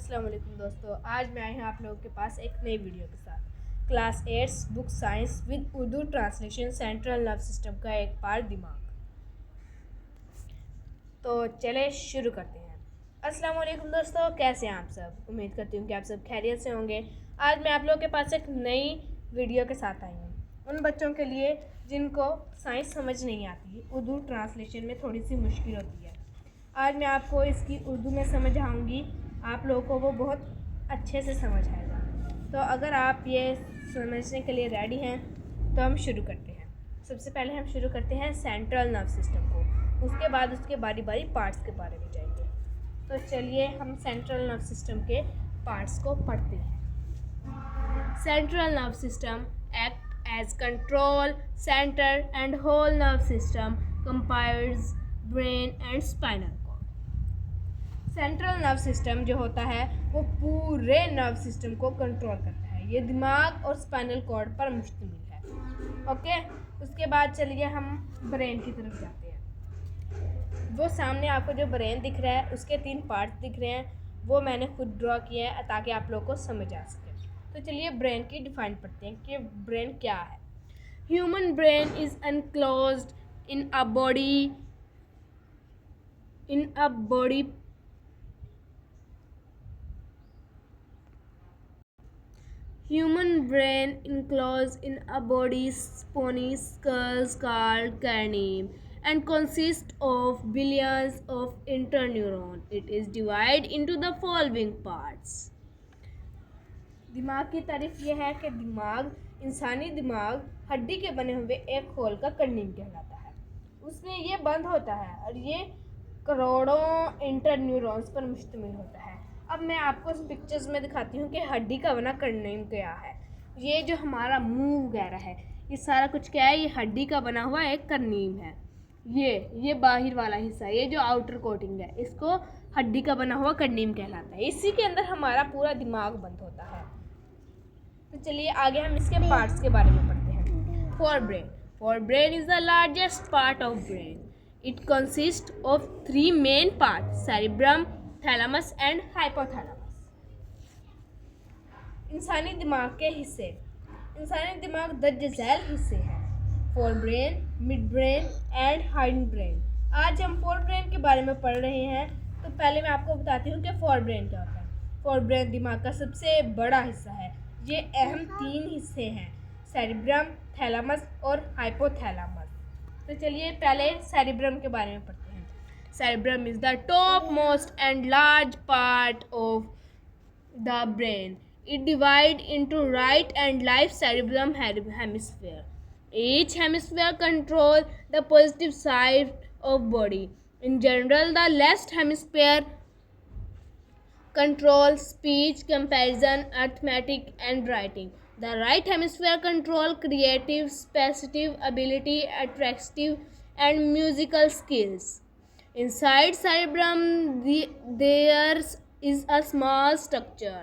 अस्सलाम वालेकुम दोस्तों, आज मैं आई हूँ आप लोगों के पास एक नई वीडियो के साथ। Class 8 book science with Urdu translation central nerve system का एक पार्ट दिमाग। तो चले शुरू करते हैं। अस्सलाम वालेकुम दोस्तों, कैसे हैं आप सब? उम्मीद करती हूँ कि आप सब खैरियत से होंगे। आज मैं आप लोगों के पास एक नई वीडियो के साथ आई हूँ उन बच्चों के लिए जिनको साइंस समझ नहीं आती, उर्दू ट्रांसलेशन में थोड़ी सी मुश्किल होती है। आज मैं आपको इसकी उर्दू में समझाऊंगी, आप लोगों को वो बहुत अच्छे से समझ आएगा। तो अगर आप ये समझने के लिए रेडी हैं तो हम शुरू करते हैं। सबसे पहले हम शुरू करते हैं सेंट्रल नर्व सिस्टम को, उसके बाद उसके बारी बारी पार्ट्स के बारे में जाएंगे। तो चलिए हम सेंट्रल नर्व सिस्टम के पार्ट्स को पढ़ते हैं। Central nerve system act as control center and whole nerve system comprise brain and spinal cord। Central nerve system जो होता है वो पूरे नर्व सिस्टम को कंट्रोल करता है। ये दिमाग और स्पाइनल कॉर्ड पर मुश्तमिल है। ओके, उसके बाद चलिए हम ब्रेन की तरफ जाते हैं। वो सामने आपको जो ब्रेन दिख रहा है उसके 3 पार्ट्स दिख रहे हैं, वो मैंने खुद ड्रॉ किए हैं ताकि आप लोगों को समझ आ सके। तो चलिए ब्रेन की डिफाइन पढ़ते हैं कि ब्रेन क्या है। Human brain is enclosed in a body Human brain enclosed in a body's spiny skull called cranium and consists of billions of interneurons. It is divided into the following parts. दिमाग की तारीफ यह है कि इंसानी दिमाग हड्डी के बने हुए एक खोल का कर्निम कहलाता है। उसमें ये बंद होता है और ये करोड़ों इंटरन्यूरॉन्स पर मुश्तमिल होता है। अब मैं आपको इस पिक्चर्स में दिखाती हूँ कि हड्डी का बना कर्निम क्या है। ये जो हमारा मुंह वगैरह है, ये सारा कुछ क्या है? ये हड्डी का बना हुआ एक कर्निम है। ये बाहर वाला हिस्सा, ये जो आउटर कोटिंग है, इसको हड्डी का बना हुआ कर्निम कहलाता है। इसी के अंदर हमारा पूरा दिमाग बंद होता है। तो चलिए आगे हम इसके पार्ट्स के बारे में पढ़ते हैं। Forebrain is the largest part of brain. It consist ऑफ 3 main part, cerebrum, thalamus and hypothalamus. इंसानी दिमाग के हिस्से। इंसानी दिमाग दर्जैल हिस्से हैं, forebrain, mid brain and hind brain. आज हम फोरब्रेन के बारे में पढ़ रहे हैं। तो पहले मैं आपको बताती हूँ कि फोरब्रेन क्या होता है। फोरब्रेन दिमाग का सबसे बड़ा हिस्सा है। ये अहम 3 हिस्से हैं, सेरिब्रम, थैलेमस और हाइपोथैलेमस। तो चलिए पहले सेरिब्रम के बारे में पढ़ते हैं। Cerebrum is the top most and large part of the brain. It divides into right and left cerebellum hemisphere. Each hemisphere controls the positive side of body. In general, the left hemisphere controls speech, comparison, arithmetic, and writing. The right hemisphere controls creative, specific ability, attractive, and musical skills. Inside cerebrum, there is a small structure.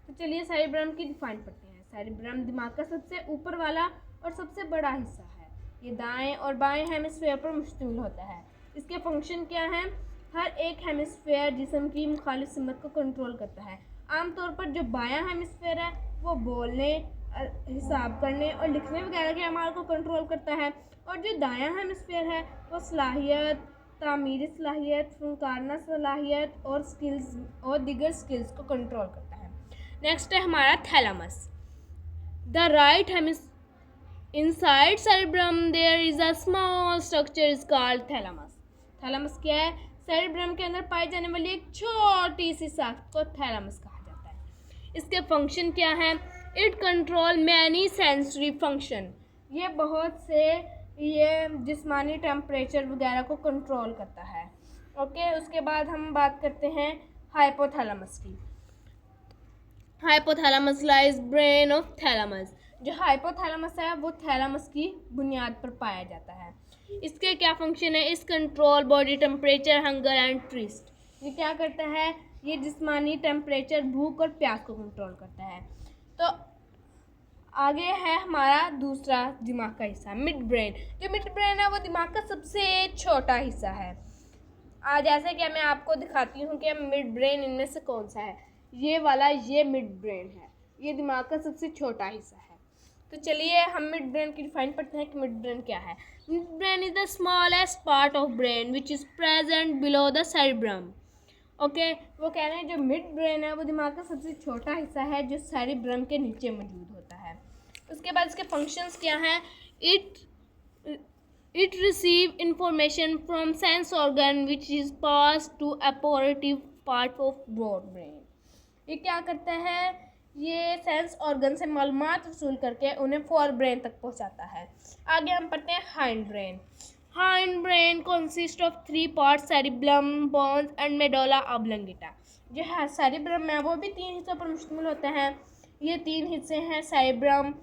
तो चलिए cerebrum की define पढ़ते हैं। Cerebrum दिमाग का सबसे ऊपर वाला और सबसे बड़ा हिस्सा है। ये दाएं और बाएं हेमिस्फेयर पर मुश्तमिल होता है। इसके फंक्शन क्या हैं? हर एक हेमिस्फेयर जिस्म की मुखालिफ सिमत को कंट्रोल करता है। आमतौर पर जो बायां हेमिस्फेयर है वो बोलने, हिसाब करने और लिखने वगैरह के अमाल को कंट्रोल करता है, और जो दायां हेमिस्फेयर है वो सलाहियत, तामीरी सलाहियत, फनकारना सलाहियत और स्किल्स और दीगर स्किल्स को कंट्रोल करता है। नेक्स्ट है हमारा thalamus. The right hemisphere inside cerebrum there is a small structure is called thalamus. Thalamus क्या है? सेरिब्रम के अंदर पाई जाने वाली एक छोटी सी साख्त को थैलेमस कहा जाता है। इसके फंक्शन क्या हैं? It control many sensory function. ये बहुत से जिस्मानी टेम्परेचर वगैरह को कंट्रोल करता है। ओके, उसके बाद हम बात करते हैं हाइपोथैलेमस की। Hypothalamus lies brain of thalamus. जो हाइपोथैलेमस है वो थैलेमस की बुनियाद पर पाया जाता है। इसके क्या फंक्शन है? इस control body temperature, hunger and thrust. ये क्या करता है? ये जिस्मानी टेम्परेचर, भूख और प्यास को कंट्रोल करता है। तो आगे है हमारा दूसरा दिमाग का हिस्सा, मिड ब्रेन। जो मिड ब्रेन है वो दिमाग का सबसे छोटा हिस्सा है। आज जैसे कि मैं आपको दिखाती हूँ कि मिड ब्रेन इनमें से कौन सा है। ये वाला ये मिड ब्रेन है, ये दिमाग का सबसे छोटा हिस्सा है। तो चलिए हम मिड ब्रेन की डिफाइन पढ़ते हैं कि मिड ब्रेन क्या है। Mid brain is the smallest part of brain which is present below the cerebrum. Okay, वो कह रहे हैं जो मिड ब्रेन है वो दिमाग का सबसे छोटा हिस्सा है जो सेरिब्रम के नीचे मौजूद होता है। उसके बाद इसके फंक्शंस क्या हैं। It receive information from sense organ which is passed to apparative part of broad brain। ये क्या करता है, ये सेंस ऑर्गन से मालूमात वसूल करके उन्हें फोर ब्रेन तक पहुंचाता है। आगे हम पढ़ते हैं हाइंड ब्रेन। हाइंड ब्रेन कंसिस्ट ऑफ 3 parts, cerebrum, pons and medulla oblongata. जो है सेरिब्रम है वो भी 3 हिस्सों पर मुश्तमिल होते हैं। ये 3 हिस्से हैं, cerebrum,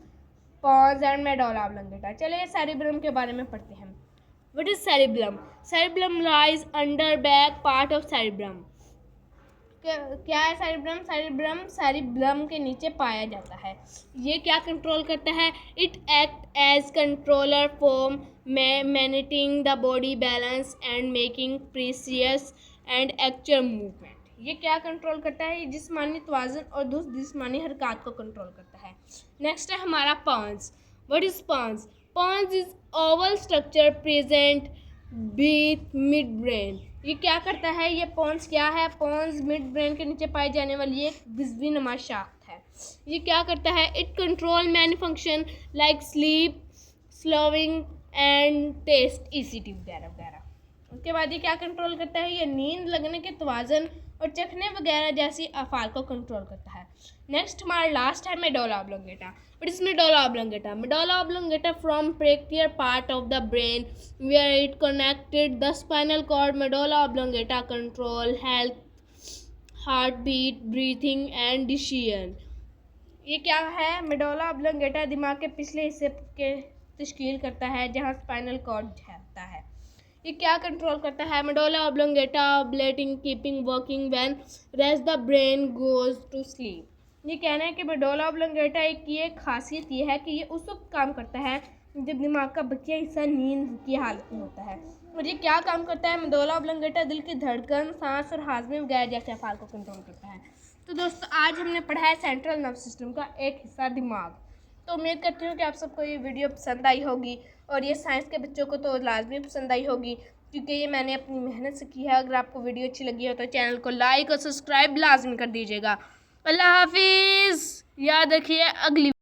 pons and medulla oblongata. चलिए सेरिब्रम के बारे में पढ़ते हैं। What is cerebrum? Cerebrum lies under back part of cerebrum. क्या है सेरिब्रम? सेरिब्रम के नीचे पाया जाता है। ये क्या कंट्रोल करता है? It act as controller for managing the body balance and making precious and actual movement. ये क्या कंट्रोल करता है? ये जिस्मानी तवाज़ुन और दूसरी जिस्मानी हरकत को कंट्रोल करता है। नेक्स्ट है हमारा pons. What is pons? Pons is oval structure present with mid brain. ये क्या करता है? ये पोन्स क्या है? पोन्स मिड ब्रेन के नीचे पाई जाने वाली एक बिजली नुमा शाफ्ट है। ये क्या करता है? It control many function like sleep, slowing and test, ECT वगैरह वगैरह। उसके बाद ये क्या कंट्रोल करता है? ये नींद लगने के तवाज़ुन और चखने वगैरह जैसी अफ़ाल को कंट्रोल करता है। नेक्स्ट हमारा लास्ट है medulla oblongata. What is medulla oblongata? Medulla oblongata from peripheral part of the brain where it connected the spinal cord. Medulla oblongata control health, heartbeat, breathing and decision। ये क्या है? Medulla oblongata दिमाग के पिछले हिस्से के तश्कील करता है जहाँ स्पाइनल कॉर्ड होता है। ये क्या कंट्रोल करता है? Medulla oblongata breathing keeping working when rest the brain goes to sleep. ये कहना है कि मेडुला ऑब्लोंगेटा की खासियत ये है कि ये उस वक्त काम करता है जब दिमाग का बकिया हिस्सा नींद की हालत में होता है। और ये क्या काम करता है? मेडुला ऑब्लोंगेटा दिल की धड़कन, सांस और हाजमे वगैरह जैसे अफ़ाल को कंट्रोल करता है। तो दोस्तों आज हमने पढ़ा है सेंट्रल नर्वस सिस्टम का एक हिस्सा दिमाग। तो उम्मीद करती हूँ कि आप सबको ये वीडियो पसंद आई होगी और ये साइंस के बच्चों को तो लाजमी पसंद आई होगी क्योंकि ये मैंने अपनी मेहनत से की है। अगर आपको वीडियो अच्छी लगी हो तो चैनल को लाइक और सब्सक्राइब लाजमी कर दीजिएगा। अल्लाह हाफिज़। याद रखिए अगली